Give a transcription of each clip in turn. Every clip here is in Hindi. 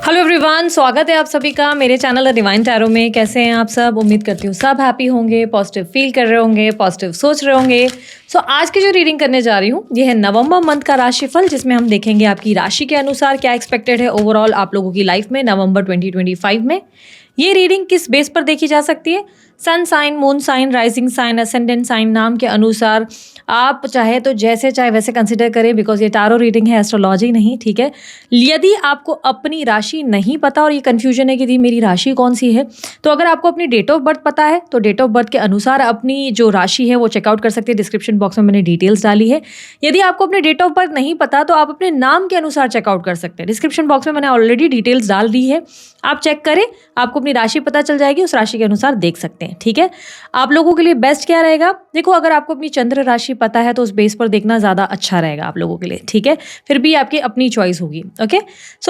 हेलो एवरीवन, स्वागत है आप सभी का मेरे चैनल द डिवाइन टैरो में। कैसे हैं आप सब? उम्मीद करती हूँ सब हैप्पी होंगे, पॉजिटिव फील कर रहे होंगे, पॉजिटिव सोच रहे होंगे। आज की जो रीडिंग करने जा रही हूँ ये है नवंबर मंथ का राशिफल, जिसमें हम देखेंगे आपकी राशि के अनुसार क्या एक्सपेक्टेड है ओवरऑल आप लोगों की लाइफ में नवंबर 2025 में। ये रीडिंग किस बेस पर देखी जा सकती है? Sun sign, moon sign, rising sign, ascendant sign नाम के अनुसार आप चाहे तो जैसे चाहे वैसे कंसिडर करें, बिकॉज ये टारो रीडिंग है, एस्ट्रोलॉजी नहीं, ठीक है। यदि आपको अपनी राशि नहीं पता और ये कंफ्यूजन है कि मेरी राशि कौन सी है, तो अगर आपको अपनी डेट ऑफ बर्थ पता है तो डेट ऑफ बर्थ के अनुसार अपनी जो राशि है वो चेकआउट कर सकते हैं। डिस्क्रिप्शन बॉक्स में मैंने डिटेल्स डाली है। यदि आपको अपने डेट ऑफ बर्थ नहीं पता तो आप अपने नाम के अनुसार चेकआउट कर सकते हैं। डिस्क्रिप्शन बॉक्स में मैंने ऑलरेडी डिटेल्स डाल दी है, आप चेक करें, आपको अपनी राशि पता चल जाएगी, उस राशि के अनुसार देख सकते हैं, ठीक है। आप लोगों के लिए बेस्ट क्या रहेगा? देखो, अगर आपको अपनी चंद्र राशि पता है तो उस बेस पर देखना ज़्यादा अच्छा रहेगा आप लोगों के लिए, ठीक है। फिर भी आपकी अपनी चॉइस होगी, ओके।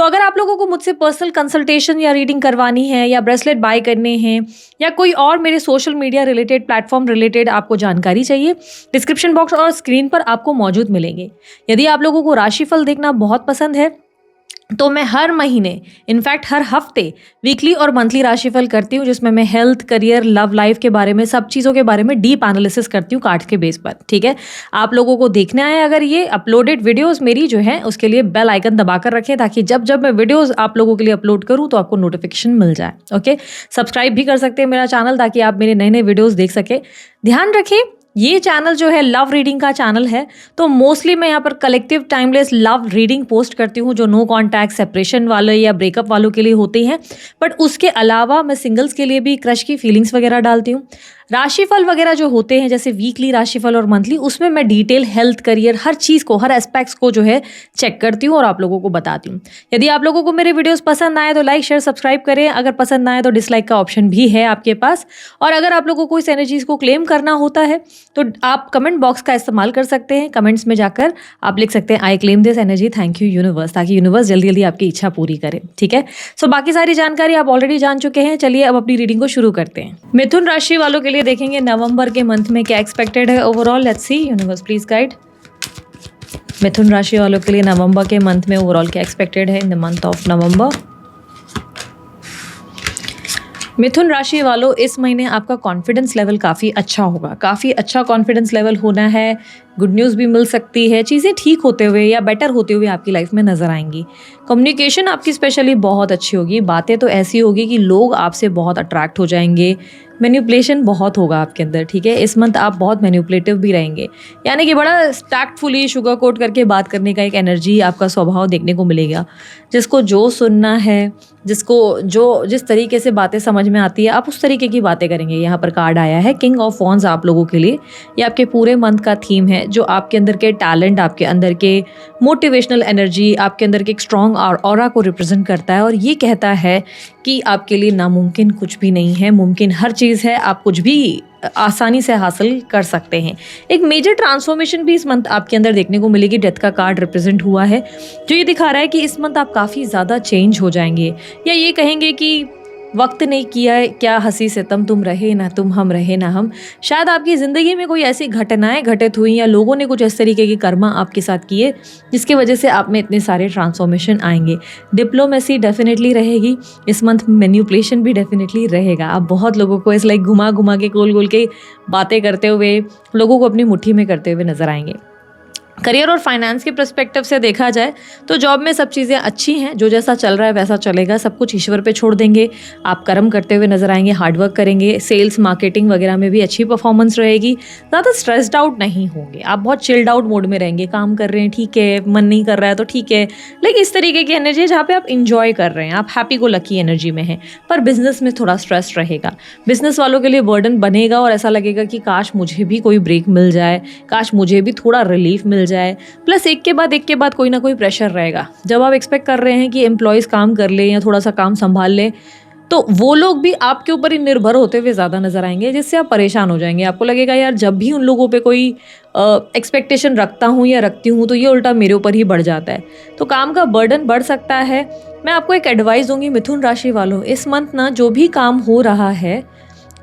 अगर आप लोगों को मुझसे पर्सनल कंसल्टेशन या रीडिंग करवानी है या ब्रेसलेट बाय करने हैं या कोई और मेरे social media related platform related आपको जानकारी चाहिए, डिस्क्रिप्शन बॉक्स और स्क्रीन पर आपको मौजूद मिलेंगे। यदि आप लोगों को राशिफल देखना बहुत पसंद है तो मैं हर महीने, इनफैक्ट हर हफ्ते वीकली और मंथली राशिफल करती हूँ, जिसमें मैं हेल्थ, करियर, लव लाइफ के बारे में, सब चीज़ों के बारे में डीप एनालिसिस करती हूँ कार्ड्स के बेस पर, ठीक है। आप लोगों को देखने आए अगर ये अपलोडेड वीडियोस मेरी जो है, उसके लिए बेल आइकन दबाकर रखें ताकि जब जब मैं वीडियोस आप लोगों के लिए अपलोड करूँ तो आपको नोटिफिकेशन मिल जाए, ओके। सब्सक्राइब भी कर सकते हैं मेरा चैनल ताकि आप मेरे नए नए वीडियोज़ देख सकें। ध्यान रखें, ये चैनल जो है लव रीडिंग का चैनल है, तो मोस्टली मैं यहाँ पर collective timeless love reading post करती हूँ जो नो कॉन्टैक्ट, सेपरेशन वाले या ब्रेकअप वालों के लिए होती हैं। बट उसके अलावा मैं सिंगल्स के लिए भी क्रश की फीलिंग्स वगैरह डालती हूँ। राशिफल वगैरह जो होते हैं जैसे वीकली राशिफल और मंथली, उसमें मैं डिटेल हेल्थ, करियर, हर चीज़ को, हर एस्पेक्ट्स को जो है चेक करती हूँ और आप लोगों को बताती हूँ। यदि आप लोगों को मेरे वीडियोस पसंद आए तो लाइक, शेयर, सब्सक्राइब करें। अगर पसंद आए तो डिसलाइक का ऑप्शन भी है आपके पास। और अगर आप लोगों को इस एनर्जीज को क्लेम करना होता है तो आप कमेंट बॉक्स का इस्तेमाल कर सकते हैं। कमेंट्स में जाकर आप लिख सकते हैं I claim this energy, thank you universe, ताकि यूनिवर्स जल्दी जल्दी आपकी इच्छा पूरी करे, ठीक है। बाकी सारी जानकारी आप ऑलरेडी जान चुके हैं। चलिए अब अपनी रीडिंग को शुरू करते हैं। मिथुन राशि वालों के लिए देखेंगे नवंबर के मंथ में क्या एक्सपेक्टेड है overall. Let's see, universe please guide. मिथुन राशि वालों के लिए नवंबर के मंथ में ओवरऑल क्या एक्सपेक्टेड है in the month of November. मिथुन राशि वालों, इस महीने आपका कॉन्फिडेंस लेवल काफ़ी अच्छा होगा, काफ़ी अच्छा कॉन्फिडेंस लेवल होना है। गुड न्यूज़ भी मिल सकती है, चीज़ें ठीक होते हुए या बेटर होते हुए आपकी लाइफ में नज़र आएंगी। कम्युनिकेशन आपकी स्पेशली बहुत अच्छी होगी, बातें तो ऐसी होगी कि लोग आपसे बहुत अट्रैक्ट हो जाएंगे। मैनिपुलेशन बहुत होगा आपके अंदर, ठीक है। इस मंथ आप बहुत मैनिपुलेटिव भी रहेंगे, यानी कि बड़ा टैक्टफुली शुगर कोट करके बात करने का एक एनर्जी आपका स्वभाव देखने को मिलेगा। जिसको जो सुनना है, जिसको जो जिस तरीके से बातें समझ में आती है, आप उस तरीके की बातें करेंगे। यहाँ पर कार्ड आया है किंग ऑफ वॉन्ड्स आप लोगों के लिए। ये आपके पूरे मंथ का थीम है, जो आपके अंदर के टैलेंट, आपके अंदर के मोटिवेशनल एनर्जी, आपके अंदर के एक स्ट्रॉन्ग ऑरा को रिप्रेजेंट करता है। और ये कहता है कि आपके लिए नामुमकिन कुछ भी नहीं है, मुमकिन हर चीज़ है। आप कुछ भी आसानी से हासिल कर सकते हैं। एक मेजर ट्रांसफॉर्मेशन भी इस मंथ आपके अंदर देखने को मिलेगी। डेथ का कार्ड रिप्रेजेंट हुआ है, जो ये दिखा रहा है कि इस मंथ आप काफ़ी ज़्यादा चेंज हो जाएंगे, या ये कहेंगे कि वक्त ने किया क्या हंसी सितम, तुम रहे ना तुम, हम रहे ना हम। शायद आपकी ज़िंदगी में कोई ऐसी घटनाएं घटित हुई या लोगों ने कुछ इस तरीके के कर्मा आपके साथ किए जिसकी वजह से आप में इतने सारे ट्रांसफॉर्मेशन आएंगे। डिप्लोमेसी डेफिनेटली रहेगी इस मंथ, मैनिपुलेशन भी डेफिनेटली रहेगा। आप बहुत लोगों को इस लाइक घुमा घुमा के, गोल गोल के बातें करते हुए लोगों को अपनी मुट्ठी में करते हुए नजर आएंगे। करियर और फाइनेंस के पर्सपेक्टिव से देखा जाए तो जॉब में सब चीज़ें अच्छी हैं, जो जैसा चल रहा है वैसा चलेगा, सब कुछ ईश्वर पे छोड़ देंगे। आप कर्म करते हुए नजर आएंगे, हार्डवर्क करेंगे। सेल्स, मार्केटिंग वगैरह में भी अच्छी परफॉर्मेंस रहेगी। ज़्यादा स्ट्रेस्ड आउट नहीं होंगे, आप बहुत चिल्ड आउट मोड में रहेंगे। काम कर रहे हैं ठीक है, मन नहीं कर रहा है तो ठीक है, लेकिन इस तरीके की एनर्जी है जहाँ पे आप इंजॉय कर रहे हैं, आप हैप्पी को लकी एनर्जी में हैं। पर बिजनेस में थोड़ा स्ट्रेस रहेगा। बिजनेस वालों के लिए बर्डन बनेगा और ऐसा लगेगा कि काश मुझे भी कोई ब्रेक मिल जाए, काश मुझे भी थोड़ा रिलीफ मिल जाए। प्लस एक के बाद कोई ना कोई प्रेशर रहेगा। जब आप एक्सपेक्ट कर रहे हैं कि एम्प्लॉयज़ काम कर लें या थोड़ा सा काम संभाल लें, तो वो लोग भी आपके ऊपर ही निर्भर होते हुए ज़्यादा नजर आएंगे, जिससे आप परेशान हो जाएंगे। आपको लगेगा यार जब भी उन लोगों पे कोई एक्सपेक्टेशन रखता हूँ या रखती हूँ तो ये उल्टा मेरे ऊपर ही बढ़ जाता है, तो काम का बर्डन बढ़ सकता है। मैं आपको एक एडवाइस दूंगी मिथुन राशि वालों, इस मंथ ना जो भी काम हो रहा है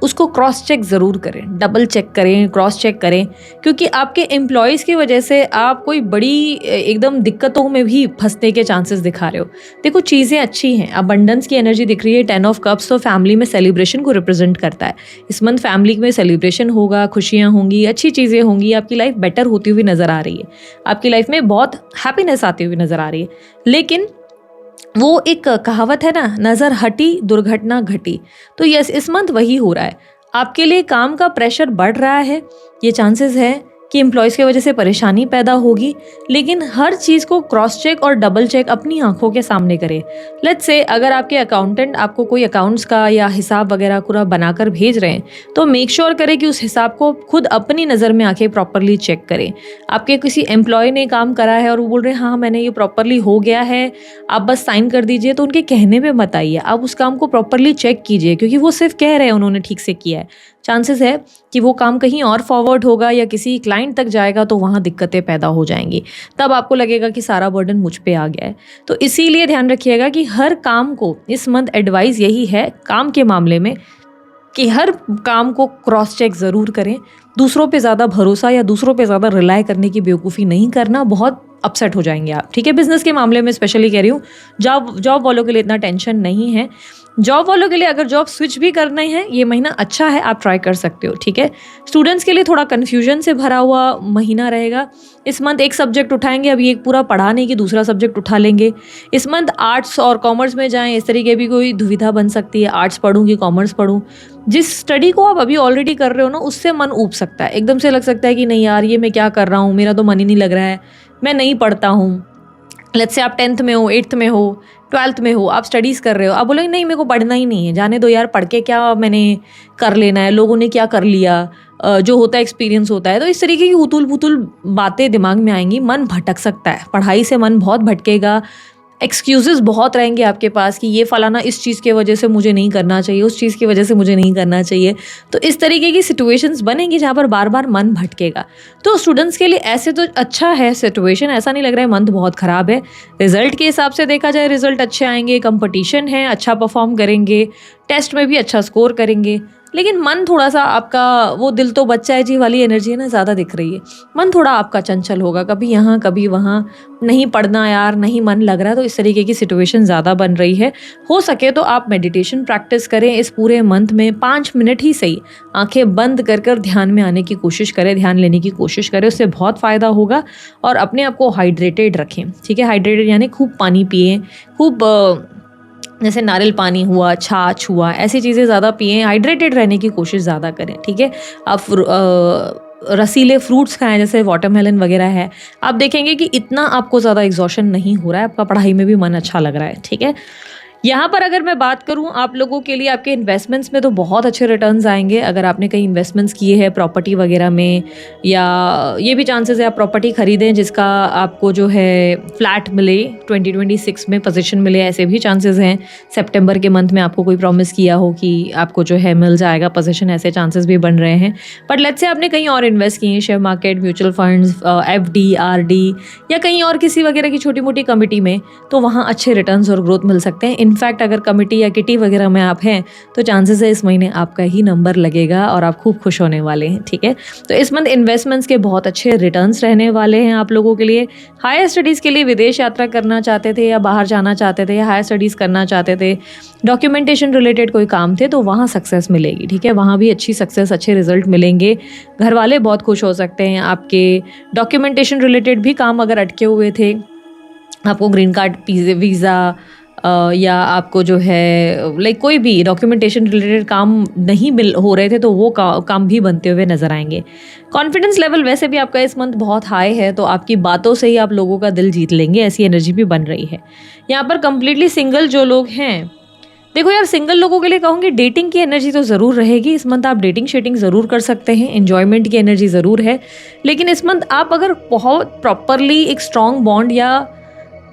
उसको क्रॉस चेक ज़रूर करें, डबल चेक करें, क्रॉस चेक करें, क्योंकि आपके एम्प्लॉयज़ की वजह से आप कोई बड़ी एकदम दिक्कतों में भी फंसने के चांसेस दिखा रहे हो। देखो चीज़ें अच्छी हैं, अबंडेंस की एनर्जी दिख रही है, 10 ऑफ कप्स तो फैमिली में सेलिब्रेशन को रिप्रेजेंट करता है। इस मंथ फैमिली में सेलिब्रेशन होगा, खुशियाँ होंगी, अच्छी चीज़ें होंगी, आपकी लाइफ बेटर होती हुई नज़र आ रही है, आपकी लाइफ में बहुत हैप्पीनेस आती हुई नज़र आ रही है। लेकिन वो एक कहावत है ना, नज़र हटी दुर्घटना घटी। तो यस, इस मंथ वही हो रहा है, आपके लिए काम का प्रेशर बढ़ रहा है, ये चांसेस है कि एम्प्लॉयज़ की वजह से परेशानी पैदा होगी, लेकिन हर चीज़ को क्रॉस चेक और डबल चेक अपनी आंखों के सामने करें। लेट्स से अगर आपके अकाउंटेंट आपको कोई अकाउंट्स का या हिसाब वगैरह पूरा बनाकर भेज रहे हैं, तो मेक श्योर करें कि उस हिसाब को खुद अपनी नज़र में आके प्रॉपरली चेक करें। आपके किसी एम्प्लॉय ने काम करा है और वो बोल रहे हैं हाँ मैंने ये प्रॉपरली हो गया है, आप बस साइन कर दीजिए, तो उनके कहने पे मत आइए, आप उस काम को प्रॉपरली चेक कीजिए, क्योंकि वो सिर्फ कह रहे हैं उन्होंने ठीक से किया है। चांसेस है कि वो काम कहीं और फॉरवर्ड होगा या किसी क्लाइंट तक जाएगा, तो वहाँ दिक्कतें पैदा हो जाएंगी, तब आपको लगेगा कि सारा बर्डन मुझ पे आ गया है। तो इसीलिए ध्यान रखिएगा कि हर काम को, इस मंथ एडवाइस यही है काम के मामले में, कि हर काम को क्रॉस चेक ज़रूर करें। दूसरों पे ज़्यादा भरोसा या दूसरों पे ज़्यादा रिलाय करने की बेवकूफ़ी नहीं करना, बहुत अपसेट हो जाएंगे आप, ठीक है। बिजनेस के मामले में स्पेशली कह रही हूँ, जॉब वालों के लिए इतना टेंशन नहीं है। जॉब वालों के लिए अगर जॉब स्विच भी करना है, ये महीना अच्छा है, आप ट्राई कर सकते हो, ठीक है। स्टूडेंट्स के लिए थोड़ा कन्फ्यूजन से भरा हुआ महीना रहेगा। इस मंथ एक सब्जेक्ट उठाएंगे, अभी एक पूरा पढ़ा नहीं कि दूसरा सब्जेक्ट उठा लेंगे। इस मंथ आर्ट्स और कॉमर्स में जाएं, इस तरीके भी कोई दुविधा बन सकती है, आर्ट्स पढ़ूँ कि कॉमर्स पढ़ूँ। जिस स्टडी को आप अभी ऑलरेडी कर रहे हो ना, उससे मन ऊब सकता है, एकदम से लग सकता है कि नहीं यार ये मैं क्या कर रहा हूँ, मेरा तो मन ही नहीं लग रहा है, मैं नहीं पढ़ता हूँ। लेट्स से आप 10th में हो, 8th में हो, 12th में हो, आप स्टडीज़ कर रहे हो, आप बोलोगे नहीं मेरे को पढ़ना ही नहीं है, जाने दो यार, पढ़ के क्या मैंने कर लेना है, लोगों ने क्या कर लिया, जो होता है एक्सपीरियंस होता है। तो इस तरीके की उतुल पुतुल बातें दिमाग में आएंगी, मन भटक सकता है, पढ़ाई से मन बहुत भटकेगा, एक्सक्यूज़ेस बहुत रहेंगे आपके पास कि ये फलाना इस चीज़ की वजह से मुझे नहीं करना चाहिए, उस चीज़ की वजह से मुझे नहीं करना चाहिए। तो इस तरीके की सिचुएशंस बनेंगी जहाँ पर बार बार मन भटकेगा। तो स्टूडेंट्स के लिए ऐसे तो अच्छा है सिचुएशन, ऐसा नहीं लग रहा है मंथ बहुत ख़राब है। रिजल्ट के हिसाब से देखा जाए रिजल्ट अच्छे आएंगे, कंपटीशन है, अच्छा परफॉर्म करेंगे, टेस्ट में भी अच्छा स्कोर करेंगे, लेकिन मन थोड़ा सा आपका, वो दिल तो बच्चा है जी वाली एनर्जी है ना, ज़्यादा दिख रही है। मन थोड़ा आपका चंचल होगा, कभी यहाँ कभी वहाँ, नहीं पढ़ना यार, नहीं मन लग रहा है। तो इस तरीके की सिचुएशन ज़्यादा बन रही है। हो सके तो आप मेडिटेशन प्रैक्टिस करें इस पूरे मंथ में, 5 मिनट ही सही, आंखें बंद कर कर ध्यान में आने की कोशिश करें, ध्यान लेने की कोशिश करें, उससे बहुत फ़ायदा होगा। और अपने आप को हाइड्रेटेड रखें, ठीक है। हाइड्रेटेड यानी खूब पानी पिए, खूब जैसे नारियल पानी हुआ, छाछ हुआ, ऐसी चीज़ें ज़्यादा पिएं, हाइड्रेटेड रहने की कोशिश ज़्यादा करें, ठीक है। आप रसीले फ्रूट्स खाएं, जैसे वाटरमेलन वगैरह है, आप देखेंगे कि इतना आपको ज़्यादा एग्जॉशन नहीं हो रहा है, आपका पढ़ाई में भी मन अच्छा लग रहा है, ठीक है। यहाँ पर अगर मैं बात करूँ आप लोगों के लिए, आपके इन्वेस्टमेंट्स में तो बहुत अच्छे रिटर्न्स आएंगे। अगर आपने कहीं इन्वेस्टमेंट्स किए हैं प्रॉपर्टी वगैरह में, या ये भी चांसेस है आप प्रॉपर्टी खरीदें जिसका आपको जो है फ्लैट मिले, 2026 में पोजीशन मिले, ऐसे भी चांसेस हैं। सितंबर के मंथ में आपको कोई प्रॉमिस किया हो कि आपको जो है मिल जाएगा पोजीशन, ऐसे चांसेस भी बन रहे हैं। बट लेट्स से आपने कहीं और इन्वेस्ट किए हैं, share market, mutual funds, FD, RD या कहीं और किसी वगैरह की छोटी मोटी कमिटी में, तो वहाँ अच्छे रिटर्न्स और ग्रोथ मिल सकते हैं। इनफैक्ट अगर कमिटी या किटी वगैरह में आप हैं, तो चांसेस है इस महीने आपका ही नंबर लगेगा और आप खूब खुश होने वाले हैं, ठीक है। तो इस मंथ इन्वेस्टमेंट्स के बहुत अच्छे रिटर्न्स रहने वाले हैं आप लोगों के लिए। हायर स्टडीज़ के लिए विदेश यात्रा करना चाहते थे, या बाहर जाना चाहते थे, या हायर स्टडीज़ करना चाहते थे, डॉक्यूमेंटेशन रिलेटेड कोई काम थे, तो वहाँ सक्सेस मिलेगी, ठीक है। वहाँ भी अच्छी सक्सेस, अच्छे रिजल्ट मिलेंगे। घर वाले बहुत खुश हो सकते हैं। आपके डॉक्यूमेंटेशन रिलेटेड भी काम अगर अटके हुए थे, आपको ग्रीन कार्ड, वीज़ा, या आपको जो है लाइक कोई भी डॉक्यूमेंटेशन रिलेटेड काम नहीं मिल हो रहे थे, तो वो काम भी बनते हुए नज़र आएंगे। कॉन्फिडेंस लेवल वैसे भी आपका इस मंथ बहुत हाई है, तो आपकी बातों से ही आप लोगों का दिल जीत लेंगे, ऐसी एनर्जी भी बन रही है। यहाँ पर कंप्लीटली सिंगल जो लोग हैं, देखो यार सिंगल लोगों के लिए कहूँगी डेटिंग की एनर्जी तो ज़रूर रहेगी इस मंथ। आप डेटिंग शेटिंग ज़रूर कर सकते हैं, एन्जॉयमेंट की एनर्जी ज़रूर है। लेकिन इस मंथ आप अगर बहुत प्रॉपरली एक स्ट्रॉन्ग बॉन्ड या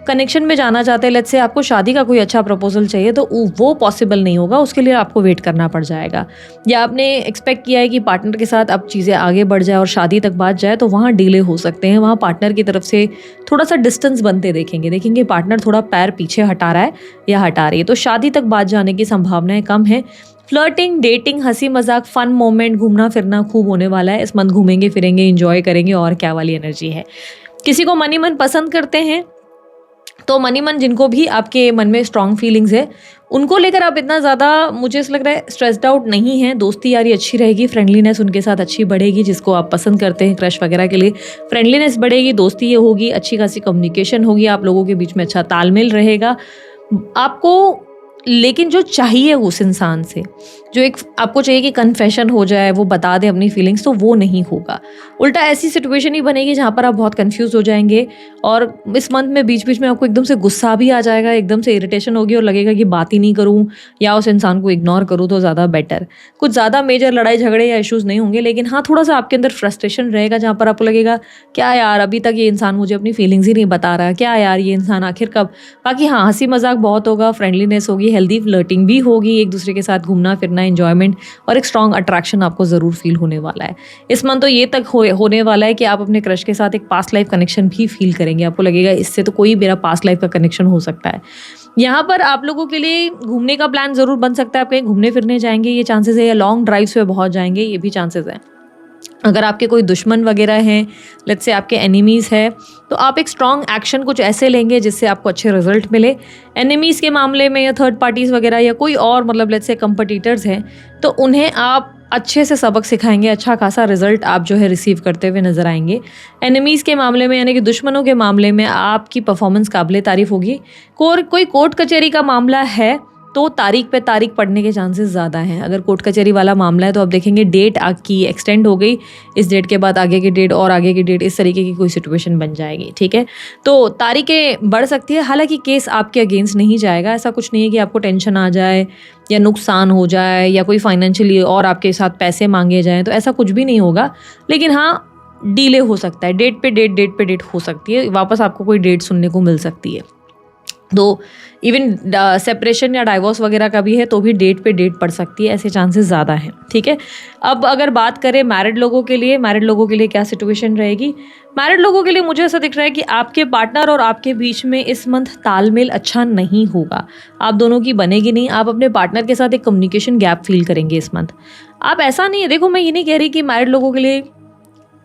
कनेक्शन में जाना चाहते हैं, लेट्स से आपको शादी का कोई अच्छा प्रपोजल चाहिए, तो वो पॉसिबल नहीं होगा, उसके लिए आपको वेट करना पड़ जाएगा। या आपने एक्सपेक्ट किया है कि पार्टनर के साथ अब चीज़ें आगे बढ़ जाए और शादी तक बात जाए, तो वहाँ डिले हो सकते हैं। वहाँ पार्टनर की तरफ से थोड़ा सा डिस्टेंस बनते देखेंगे पार्टनर थोड़ा पैर पीछे हटा रहा है या हटा रही है, तो शादी तक बात जाने की संभावनाएं कम है। फ्लर्टिंग, डेटिंग, हंसी मजाक, फन मोमेंट, घूमना फिरना खूब होने वाला है इस मंथ। घूमेंगे फिरेंगे, इंजॉय करेंगे, और क्या वाली एनर्जी है। किसी को मन ही मन पसंद करते हैं तो मन ही मन, जिनको भी आपके मन में स्ट्रॉन्ग फीलिंग्स है उनको लेकर आप इतना ज़्यादा, मुझे ऐसा लग रहा है, स्ट्रेस्ड आउट नहीं है। दोस्ती यारी अच्छी रहेगी, फ्रेंडलीनेस उनके साथ अच्छी बढ़ेगी। जिसको आप पसंद करते हैं क्रश वगैरह के लिए, फ्रेंडलीनेस बढ़ेगी, दोस्ती ये होगी, अच्छी खासी कम्युनिकेशन होगी, आप लोगों के बीच में अच्छा तालमेल रहेगा आपको। लेकिन जो चाहिए उस इंसान से, जो एक आपको चाहिए कि कन्फेशन हो जाए, वो बता दे अपनी फीलिंग्स, तो वो नहीं होगा। उल्टा ऐसी सिचुएशन ही बनेगी जहाँ पर आप बहुत कंफ्यूज हो जाएंगे, और इस मंथ में बीच बीच में आपको एकदम से गुस्सा भी आ जाएगा, एकदम से इरिटेशन होगी और लगेगा कि बात ही नहीं करूँ या उस इंसान को इग्नोर करूँ तो ज़्यादा बेटर। कुछ ज़्यादा मेजर लड़ाई झगड़े या इशूज़ नहीं होंगे, लेकिन हाँ थोड़ा सा आपके अंदर फ्रस्ट्रेशन रहेगा, जहाँ पर आपको लगेगा क्या यार अभी तक ये इंसान मुझे अपनी फीलिंग्स ही नहीं बता रहा, क्या यार ये इंसान आखिर कब। बाकी हाँ, हंसी मजाक बहुत होगा, फ्रेंडलीनेस होगी, हेल्दी फ्लर्टिंग भी होगी, एक दूसरे के साथ घूमना फिरना, एंजॉयमेंट, और एक स्ट्रॉन्ग अट्रैक्शन आपको ज़रूर फील होने वाला है इस मंथ। तो ये तक होने वाला है कि आप अपने क्रश के साथ एक पास्ट लाइफ कनेक्शन भी फील करेंगे। आपको लगेगा इससे तो कोई मेरा पास्ट लाइफ का कनेक्शन हो सकता है। यहाँ पर आप लोगों के लिए घूमने का प्लान ज़रूर बन सकता है, आप कहीं घूमने फिरने जाएंगे, ये चांसेस है, या लॉन्ग ड्राइव्स पे बहुत जाएंगे, ये भी चांसेस है। अगर आपके कोई दुश्मन वगैरह हैं, लेट्स से आपके एनिमीज़ है, तो आप एक स्ट्रॉन्ग एक्शन कुछ ऐसे लेंगे जिससे आपको अच्छे रिजल्ट मिले। एनिमीज़ के मामले में या थर्ड पार्टीज़ वगैरह या कोई और, मतलब लेट्स से कंपटीटर्स हैं, तो उन्हें आप अच्छे से सबक सिखाएंगे, अच्छा खासा रिजल्ट आप जो है रिसीव करते हुए नजर आएंगे। एनिमीज़ के मामले में यानी कि दुश्मनों के मामले में आपकी परफॉर्मेंस काबिले तारीफ होगी। कोई कोर्ट कचहरी का मामला है तो तारीख पे तारीख पड़ने के चांसेस ज़्यादा हैं। अगर कोर्ट कचहरी वाला मामला है तो आप देखेंगे डेट आपकी एक्सटेंड हो गई, इस डेट के बाद आगे की डेट और आगे की डेट, इस तरीके की कोई सिचुएशन बन जाएगी। ठीक है, तो तारीखें बढ़ सकती है। हालांकि केस आपके अगेंस्ट नहीं जाएगा, ऐसा कुछ नहीं है कि आपको टेंशन आ जाए या नुकसान हो जाए या कोई फाइनेंशियली और आपके साथ पैसे मांगे जाएँ, तो ऐसा कुछ भी नहीं होगा। लेकिन हाँ, डिले हो सकता है, डेट पे डेट हो सकती है, वापस आपको कोई डेट सुनने को मिल सकती है। तो इवन सेपरेशन या डाइवोर्स वगैरह का भी है तो भी डेट पे डेट पड़ सकती है, ऐसे चांसेस ज़्यादा हैं। ठीक है, अब अगर बात करें मैरिड लोगों के लिए क्या सिचुएशन रहेगी। मैरिड लोगों के लिए मुझे ऐसा दिख रहा है कि आपके पार्टनर और आपके बीच में इस मंथ तालमेल अच्छा नहीं होगा, आप दोनों की बनेगी नहीं। आप अपने पार्टनर के साथ एक कम्युनिकेशन गैप फील करेंगे इस मंथ। आप ऐसा नहीं है, देखो मैं ये नहीं कह रही कि मैरिड लोगों के लिए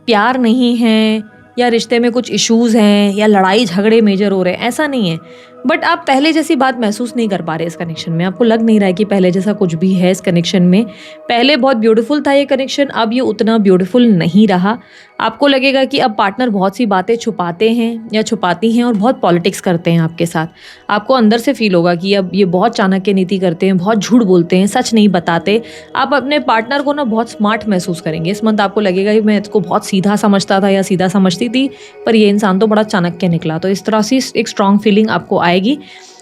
प्यार नहीं है या रिश्ते में कुछ इश्यूज़ हैं या लड़ाई झगड़े मेजर हो रहे हैं, ऐसा नहीं है। बट आप पहले जैसी बात महसूस नहीं कर पा रहे इस कनेक्शन में, आपको लग नहीं रहा है कि पहले जैसा कुछ भी है इस कनेक्शन में। पहले बहुत ब्यूटीफुल था ये कनेक्शन, अब ये उतना ब्यूटीफुल नहीं रहा। आपको लगेगा कि अब पार्टनर बहुत सी बातें छुपाते हैं या छुपाती हैं और बहुत पॉलिटिक्स करते हैं आपके साथ। आपको अंदर से फील होगा कि अब ये बहुत चाणक्य नीति करते हैं, बहुत झूठ बोलते हैं, सच नहीं बताते। आप अपने पार्टनर को ना बहुत स्मार्ट महसूस करेंगे इस मंथ। आपको लगेगा कि मैं इसको बहुत सीधा समझता था या सीधा समझती थी, पर ये इंसान तो बड़ा चाणक्य निकला। तो इस तरह से एक स्ट्रॉन्ग फीलिंग आपको आएगी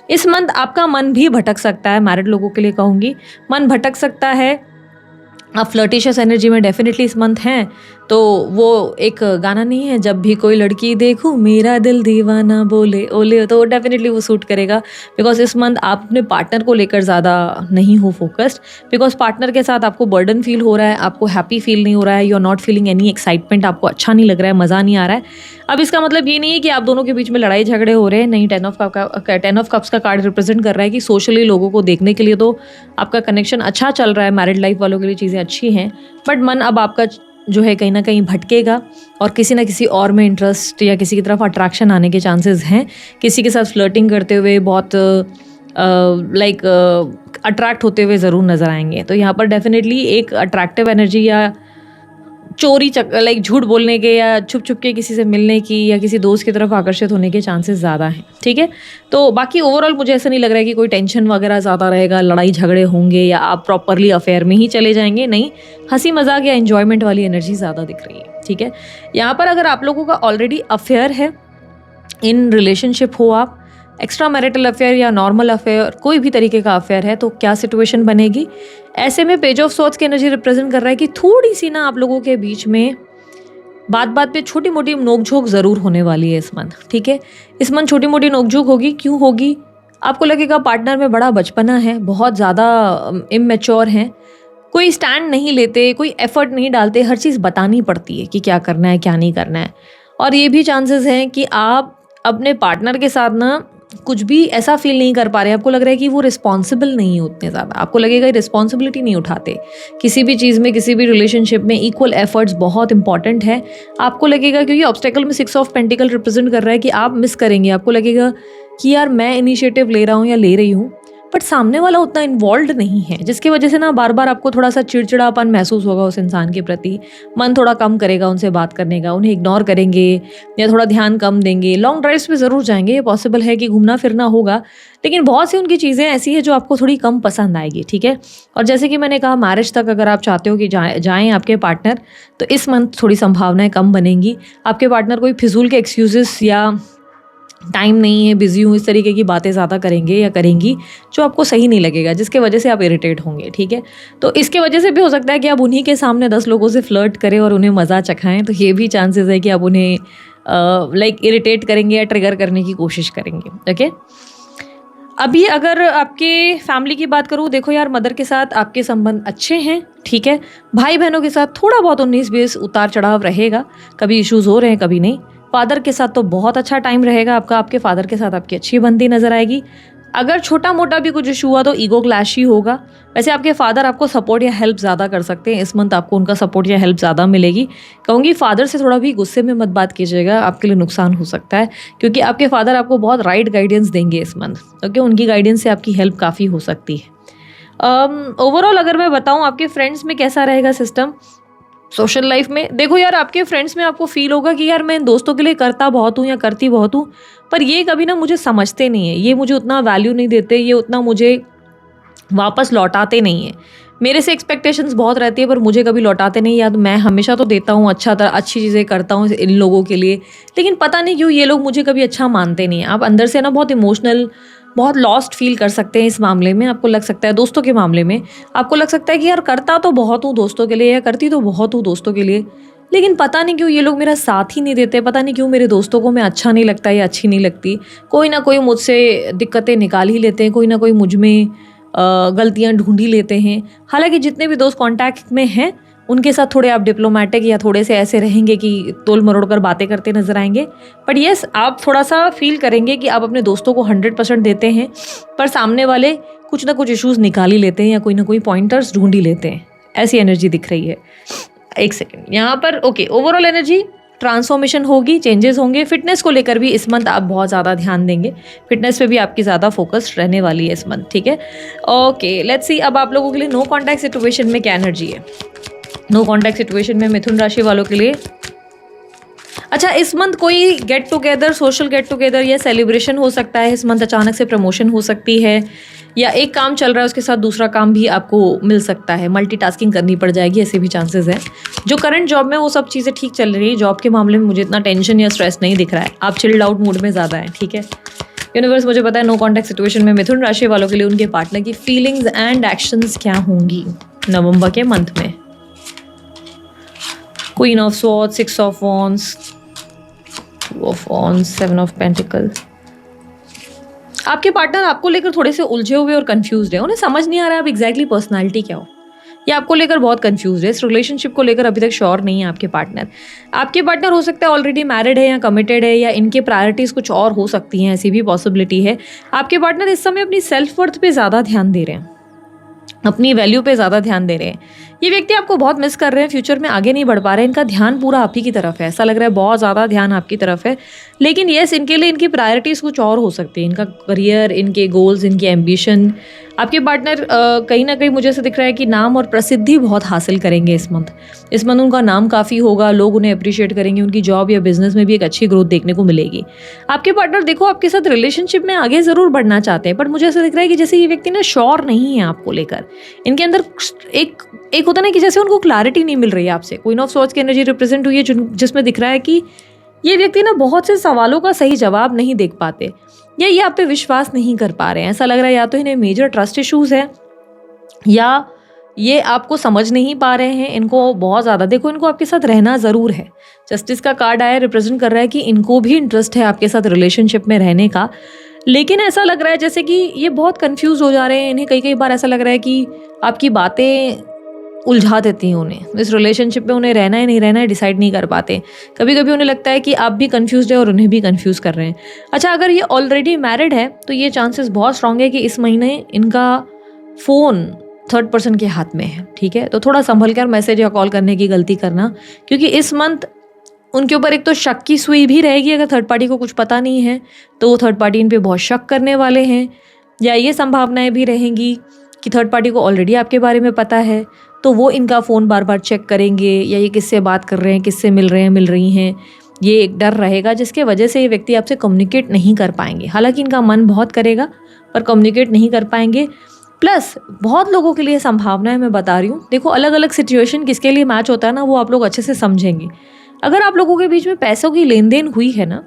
इस मंथ। आपका मन भी भटक सकता है, मैरिड लोगों के लिए कहूँगी, मन भटक सकता है। आप फ्लर्टिशियस एनर्जी में डेफिनेटली इस मंथ हैं, तो वो एक गाना नहीं है, जब भी कोई लड़की देखूं मेरा दिल दीवाना बोले ओले, तो डेफिनेटली वो सूट करेगा। बिकॉज इस मंथ आप अपने पार्टनर को लेकर ज़्यादा नहीं हो फोकस्ड, बिकॉज पार्टनर के साथ आपको बर्डन फील हो रहा है, आपको हैप्पी फील नहीं हो रहा है, you are not feeling any excitement, आपको अच्छा नहीं लग रहा है, मज़ा नहीं आ रहा है। अब इसका मतलब ये नहीं है कि आप दोनों के बीच में लड़ाई झगड़े हो रहे हैं, नहीं। 10 ऑफ कप्स का कार्ड रिप्रेजेंट कर रहा है कि सोशली लोगों को देखने के लिए तो आपका कनेक्शन अच्छा चल रहा है, मैरिड लाइफ वालों के लिए चीज़ें अच्छी हैं, बट मन अब आपका जो है कहीं ना कहीं भटकेगा और किसी ना किसी और में इंटरेस्ट या किसी की तरफ अट्रैक्शन आने के चांसेस हैं। किसी के साथ फ्लर्टिंग करते हुए बहुत अट्रैक्ट होते हुए ज़रूर नज़र आएंगे। तो यहाँ पर डेफिनेटली एक अट्रैक्टिव एनर्जी या चोरी झूठ बोलने के या छुप छुप के किसी से मिलने की या किसी दोस्त की तरफ आकर्षित होने के चांसेस ज़्यादा हैं। ठीक है, तो बाकी ओवरऑल मुझे ऐसा नहीं लग रहा है कि कोई टेंशन वगैरह ज़्यादा रहेगा, लड़ाई झगड़े होंगे या आप प्रॉपरली अफेयर में ही चले जाएंगे, नहीं। हंसी मजाक या एन्जॉयमेंट वाली एनर्जी ज़्यादा दिख रही है। ठीक है, यहाँ पर अगर आप लोगों का ऑलरेडी अफेयर है, इन रिलेशनशिप हो आप, एक्स्ट्रा मैरिटल अफेयर या नॉर्मल अफेयर, कोई भी तरीके का अफेयर है, तो क्या सिचुएशन बनेगी। ऐसे में पेज ऑफ सॉर्ड्स की एनर्जी रिप्रेजेंट कर रहा है कि थोड़ी सी ना आप लोगों के बीच में बात बात पे छोटी मोटी नोकझोंक ज़रूर होने वाली है इस मंथ। ठीक है, इस मंथ छोटी मोटी नोकझोंक होगी। क्यों होगी, आपको लगेगा पार्टनर में बड़ा बचपना है, बहुत ज़्यादा इमैच्योर हैं, कोई स्टैंड नहीं लेते, कोई एफर्ट नहीं डालते, हर चीज़ बतानी पड़ती है कि क्या करना है क्या नहीं करना है। और ये भी चांसेस हैं कि आप अपने पार्टनर के साथ ना कुछ भी ऐसा फील नहीं कर पा रहे, आपको लग रहा है कि वो रिस्पॉन्सिबल नहीं है उतने ज़्यादा, आपको लगेगा रिस्पॉन्सिबिलिटी नहीं उठाते किसी भी चीज़ में, किसी भी रिलेशनशिप में इक्वल एफर्ट्स बहुत इंपॉर्टेंट है। आपको लगेगा, क्योंकि ऑब्स्टेकल में 6 ऑफ पेंटिकल रिप्रेजेंट कर रहा है कि आप मिस करेंगे, आपको लगेगा कि यार मैं इनिशिएटिव ले रहा हूँ या ले रही हूँ, बट सामने वाला उतना इन्वॉल्व नहीं है, जिसकी वजह से ना बार बार आपको थोड़ा सा चिड़चिड़ापन महसूस होगा उस इंसान के प्रति, मन थोड़ा कम करेगा उनसे बात करने का, उन्हें इग्नोर करेंगे या थोड़ा ध्यान कम देंगे। लॉन्ग ड्राइव्स पे ज़रूर जाएंगे, ये पॉसिबल है कि घूमना फिरना होगा, लेकिन बहुत सी उनकी चीज़ें ऐसी है जो आपको थोड़ी कम पसंद आएगी, ठीक है। और जैसे कि मैंने कहा, मैरिज तक अगर आप चाहते हो कि जाएँ आपके पार्टनर, तो इस मंथ थोड़ी संभावनाएँ कम बनेंगी। आपके पार्टनर कोई फिजूल के एक्सक्यूज़ेस या टाइम नहीं है, बिजी हूँ, इस तरीके की बातें ज़्यादा करेंगे या करेंगी जो आपको सही नहीं लगेगा, जिसके वजह से आप इरिटेट होंगे, ठीक है। तो इसके वजह से भी हो सकता है कि आप उन्हीं के सामने 10 लोगों से फ्लर्ट करें और उन्हें मज़ा चखाएं, तो ये भी चांसेस है कि आप उन्हें इरिटेट करेंगे या ट्रिगर करने की कोशिश करेंगे, ओके। अभी अगर आपके फैमिली की बात करूँ, देखो यार, मदर के साथ आपके संबंध अच्छे हैं, ठीक है। भाई बहनों के साथ थोड़ा बहुत 19-20 उतार चढ़ाव रहेगा, कभी इश्यूज़ हो रहे हैं, कभी नहीं। फादर के साथ तो बहुत अच्छा टाइम रहेगा आपका, आपके फादर के साथ आपकी अच्छी बनती नजर आएगी। अगर छोटा मोटा भी कुछ इशू हुआ तो ईगो क्लैश ही होगा। वैसे आपके फादर आपको सपोर्ट या हेल्प ज़्यादा कर सकते हैं, इस मंथ आपको उनका सपोर्ट या हेल्प ज़्यादा मिलेगी। कहूँगी फादर से थोड़ा भी गुस्से में मत बात कीजिएगा, आपके लिए नुकसान हो सकता है, क्योंकि आपके फादर आपको बहुत राइट गाइडेंस देंगे इस मंथ, ओके। उनकी गाइडेंस से आपकी हेल्प काफ़ी हो सकती है। ओवरऑल अगर मैं बताऊँ आपके फ्रेंड्स में कैसा रहेगा सिस्टम, सोशल लाइफ में, देखो यार, आपके फ्रेंड्स में आपको फील होगा कि यार मैं इन दोस्तों के लिए करता बहुत हूँ या करती बहुत हूँ, पर ये कभी ना मुझे समझते नहीं है, ये मुझे उतना वैल्यू नहीं देते, ये उतना मुझे वापस लौटाते नहीं है। मेरे से एक्सपेक्टेशंस बहुत रहती है पर मुझे कभी लौटाते नहीं, या तो मैं हमेशा तो देता हूँ, अच्छी चीज़ें करता हूँ इन लोगों के लिए, लेकिन पता नहीं क्यों ये लोग मुझे कभी अच्छा मानते नहीं हैं। आप अंदर से ना बहुत इमोशनल, बहुत लॉस्ट फील कर सकते हैं इस मामले में। आपको लग सकता है, दोस्तों के मामले में आपको लग सकता है कि यार करता तो बहुत हूँ दोस्तों के लिए या करती तो बहुत हूँ दोस्तों के लिए, लेकिन पता नहीं क्यों ये लोग मेरा साथ ही नहीं देते, पता नहीं क्यों मेरे दोस्तों को मैं अच्छा नहीं लगता या अच्छी नहीं लगती। कोई ना कोई मुझसे दिक्कतें निकाल ही लेते हैं, कोई ना कोई मुझ में गलतियाँ ढूंढ ही लेते हैं। हालांकि जितने भी दोस्त कॉन्टैक्ट में हैं उनके साथ थोड़े आप डिप्लोमेटिक या थोड़े से ऐसे रहेंगे कि तोल मरोड़ कर बातें करते नजर आएंगे, बट येस, आप थोड़ा सा फील करेंगे कि आप अपने दोस्तों को 100% देते हैं, पर सामने वाले कुछ ना कुछ इश्यूज निकाल ही लेते हैं या कोई ना कोई पॉइंटर्स ढूंढ ही लेते हैं, ऐसी एनर्जी दिख रही है। एक सेकेंड यहाँ पर, ओके। ओवरऑल एनर्जी ट्रांसफॉर्मेशन होगी, चेंजेस होंगे। फिटनेस को लेकर भी इस मंथ आप बहुत ज़्यादा ध्यान देंगे, फिटनेस पे भी आपकी ज़्यादा फोकस रहने वाली है इस मंथ, ठीक है। ओके, लेट्स सी अब आप लोगों के लिए नो कॉन्टैक्ट सिचुएशन में क्या एनर्जी है। नो कॉन्टैक्ट सिचुएशन में मिथुन राशि वालों के लिए, अच्छा, इस मंथ कोई get together, social get together या सेलिब्रेशन हो सकता है। इस मंथ अचानक से प्रमोशन हो सकती है, या एक काम चल रहा है उसके साथ दूसरा काम भी आपको मिल सकता है, मल्टीटास्किंग करनी पड़ जाएगी, ऐसे भी चांसेस हैं। जो करंट जॉब में वो सब चीज़ें ठीक चल रही है, जॉब के मामले में मुझे इतना टेंशन या स्ट्रेस नहीं दिख रहा है, आप चिल्ड आउट मूड में ज़्यादा है, ठीक है। यूनिवर्स मुझे पता है नो कॉन्टैक्ट सिचुएशन में मिथुन राशि वालों के लिए उनके पार्टनर की फीलिंग्स एंड एक्शंस क्या होंगी नवंबर के मंथ में। Queen of swords, 6 of wands, 2 of wands, 7 of pentacles. आपके पार्टनर आपको लेकर थोड़े से उलझे हुए और कंफ्यूज्ड है, उन्हें समझ नहीं आ रहा है आप एग्जैक्टली पर्सनालिटी क्या हो, या आपको लेकर बहुत कंफ्यूज है, इस रिलेशनशिप को लेकर अभी तक श्योर नहीं है आपके पार्टनर। आपके पार्टनर हो सकता है ऑलरेडी मैरिड है या कमिटेड है, या इनके प्रायोरिटीज़ कुछ और हो सकती हैं, ऐसी भी पॉसिबिलिटी है। आपके पार्टनर इस समय अपनी सेल्फ वर्थ पे ज़्यादा ध्यान दे रहे हैं, अपनी वैल्यू पे ज़्यादा ध्यान दे रहे हैं। ये व्यक्ति आपको बहुत मिस कर रहे हैं, फ्यूचर में आगे नहीं बढ़ पा रहे हैं, इनका ध्यान पूरा आप ही की तरफ है, ऐसा लग रहा है बहुत ज़्यादा ध्यान आपकी तरफ है। लेकिन येस, इनके लिए इनकी प्रायोरिटीज़ कुछ और हो सकती है, इनका करियर, इनके गोल्स, इनकी एम्बिशन। आपके पार्टनर कहीं ना कहीं मुझे ऐसा दिख रहा है कि नाम और प्रसिद्धि बहुत हासिल करेंगे इस मंथ। इस मंथ उनका नाम काफ़ी होगा, लोग उन्हें अप्रिशिएट करेंगे, उनकी जॉब या बिजनेस में भी एक अच्छी ग्रोथ देखने को मिलेगी। आपके पार्टनर देखो आपके साथ रिलेशनशिप में आगे ज़रूर बढ़ना चाहते हैं, पर मुझे ऐसा दिख रहा है कि जैसे ये व्यक्ति ना श्योर नहीं है आपको लेकर, इनके अंदर एक होता ना कि जैसे उनको क्लैरिटी नहीं मिल रही है आपसे। क्वीन ऑफ स्वॉर्ड्स की एनर्जी रिप्रेजेंट हुई है, जिसमें दिख रहा है कि ये व्यक्ति ना बहुत से सवालों का सही जवाब नहीं देख पाते, या ये आप पे विश्वास नहीं कर पा रहे हैं। ऐसा लग रहा है या तो इन्हें मेजर ट्रस्ट इश्यूज है, या ये आपको समझ नहीं पा रहे हैं। इनको बहुत ज़्यादा, देखो इनको आपके साथ रहना ज़रूर है। जस्टिस का कार्ड आया, रिप्रेजेंट कर रहा है कि इनको भी इंटरेस्ट है आपके साथ रिलेशनशिप में रहने का, लेकिन ऐसा लग रहा है जैसे कि ये बहुत कंफ्यूज हो जा रहे हैं। इन्हें कई बार ऐसा लग रहा है कि आपकी बातें उलझा देती हैं उन्हें। इस रिलेशनशिप में उन्हें रहना है नहीं रहना है डिसाइड नहीं कर पाते। कभी कभी उन्हें लगता है कि आप भी कंफ्यूज है और उन्हें भी कंफ्यूज कर रहे हैं। अच्छा, अगर ये ऑलरेडी मैरिड है तो ये चांसेस बहुत स्ट्रांग है कि इस महीने इनका फ़ोन थर्ड पर्सन के हाथ में है। ठीक है, तो थोड़ा संभल कर मैसेज या कॉल करने की गलती करना, क्योंकि इस मंथ उनके ऊपर एक तो शक की सुई भी रहेगी। अगर थर्ड पार्टी को कुछ पता नहीं है तो वो थर्ड पार्टी इन पे बहुत शक करने वाले हैं, या ये संभावनाएं भी रहेंगी कि थर्ड पार्टी को ऑलरेडी आपके बारे में पता है तो वो इनका फ़ोन बार बार चेक करेंगे, या ये किससे बात कर रहे हैं, किससे मिल रहे हैं, मिल रही हैं। ये एक डर रहेगा जिसके वजह से ये व्यक्ति आपसे कम्युनिकेट नहीं कर पाएंगे। हालांकि इनका मन बहुत करेगा पर कम्युनिकेट नहीं कर पाएंगे। प्लस बहुत लोगों के लिए संभावना है, मैं बता रही हूँ। देखो, अलग अलग सिचुएशन किसके लिए मैच होता है ना, वो आप लोग अच्छे से समझेंगे। अगर आप लोगों के बीच में पैसों की लेन देन हुई है ना,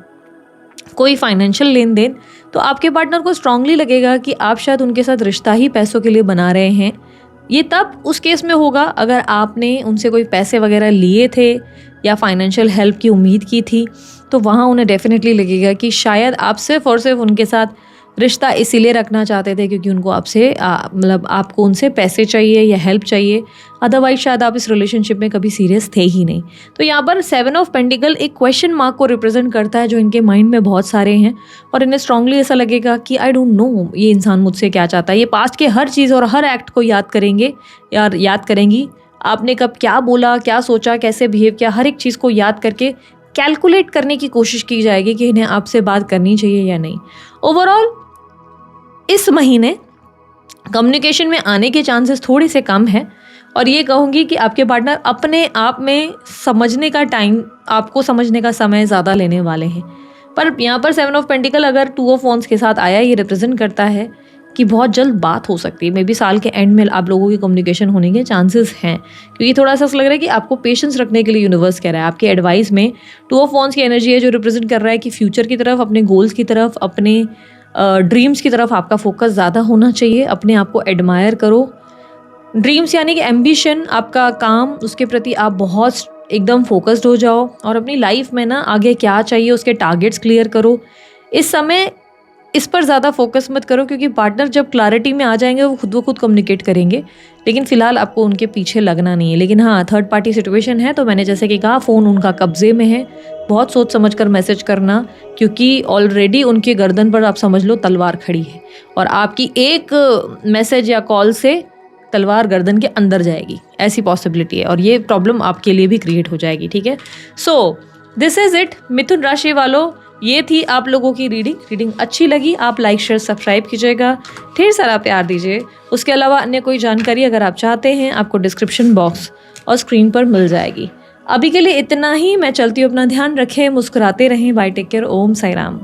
कोई फाइनेंशियल लेन देन, तो आपके पार्टनर को स्ट्रांगली लगेगा कि आप शायद उनके साथ रिश्ता ही पैसों के लिए बना रहे हैं। ये तब उस केस में होगा अगर आपने उनसे कोई पैसे वगैरह लिए थे या फाइनेंशियल हेल्प की उम्मीद की थी, तो वहाँ उन्हें डेफिनेटली लगेगा कि शायद आप सिर्फ और सिर्फ उनके साथ रिश्ता इसीलिए रखना चाहते थे क्योंकि उनको आपसे मतलब आपको उनसे पैसे चाहिए या हेल्प चाहिए। अदरवाइज शायद आप इस रिलेशनशिप में कभी सीरियस थे ही नहीं। तो यहाँ पर 7 ऑफ पेंटिकल एक क्वेश्चन मार्क को रिप्रेजेंट करता है जो इनके माइंड में बहुत सारे हैं, और इन्हें स्ट्रांगली ऐसा लगेगा कि आई डोंट नो ये इंसान मुझसे क्या चाहता है। ये पास्ट के हर चीज़ और हर एक्ट को याद करेंगे या याद करेंगी। आपने कब क्या बोला, क्या सोचा, कैसे बिहेव किया, हर एक चीज़ को याद करके कैलकुलेट करने की कोशिश की जाएगी कि इन्हें आपसे बात करनी चाहिए या नहीं। ओवरऑल इस महीने कम्युनिकेशन में आने के चांसेस थोड़े से कम है, और ये कहूँगी कि आपके पार्टनर अपने आप में समझने का टाइम, आपको समझने का समय ज़्यादा लेने वाले हैं। पर यहाँ पर 7 ऑफ पेंटिकल अगर 2 ऑफ वॉन्ड्स के साथ आया, ये रिप्रेजेंट करता है कि बहुत जल्द बात हो सकती है। मे बी साल के एंड में आप लोगों की कम्युनिकेशन होने के चांसेस हैं, क्योंकि थोड़ा सा लग रहा है कि आपको पेशेंस रखने के लिए यूनिवर्स कह रहा है। आपके एडवाइस में 2 ऑफ वॉन्ड्स की एनर्जी है जो रिप्रेजेंट कर रहा है कि फ्यूचर की तरफ, अपने गोल्स की तरफ, अपने ड्रीम्स की तरफ आपका फोकस ज़्यादा होना चाहिए। अपने आप को एडमायर करो। ड्रीम्स यानी कि एम्बिशन, आपका काम, उसके प्रति आप बहुत एकदम फोकस्ड हो जाओ, और अपनी लाइफ में ना आगे क्या चाहिए उसके टारगेट्स क्लियर करो। इस समय इस पर ज़्यादा फोकस मत करो, क्योंकि पार्टनर जब क्लैरिटी में आ जाएंगे वो खुद कम्युनिकेट करेंगे, लेकिन फ़िलहाल आपको उनके पीछे लगना नहीं है। लेकिन हाँ, थर्ड पार्टी सिचुएशन है तो मैंने जैसे कि कहा, फ़ोन उनका कब्जे में है। बहुत सोच समझ कर मैसेज करना, क्योंकि ऑलरेडी उनके गर्दन पर आप समझ लो तलवार खड़ी है, और आपकी एक मैसेज या कॉल से तलवार गर्दन के अंदर जाएगी, ऐसी पॉसिबिलिटी है, और ये प्रॉब्लम आपके लिए भी क्रिएट हो जाएगी। ठीक है, सो दिस इज़ इट मिथुन राशि वालों। ये थी आप लोगों की रीडिंग अच्छी लगी आप लाइक शेयर सब्सक्राइब कीजिएगा, ढेर सारा प्यार दीजिए। उसके अलावा अन्य कोई जानकारी अगर आप चाहते हैं, आपको डिस्क्रिप्शन बॉक्स और स्क्रीन पर मिल जाएगी। अभी के लिए इतना ही। मैं चलती हूँ, अपना ध्यान रखें, मुस्कुराते रहें। Bye, take care. Om Sai Ram.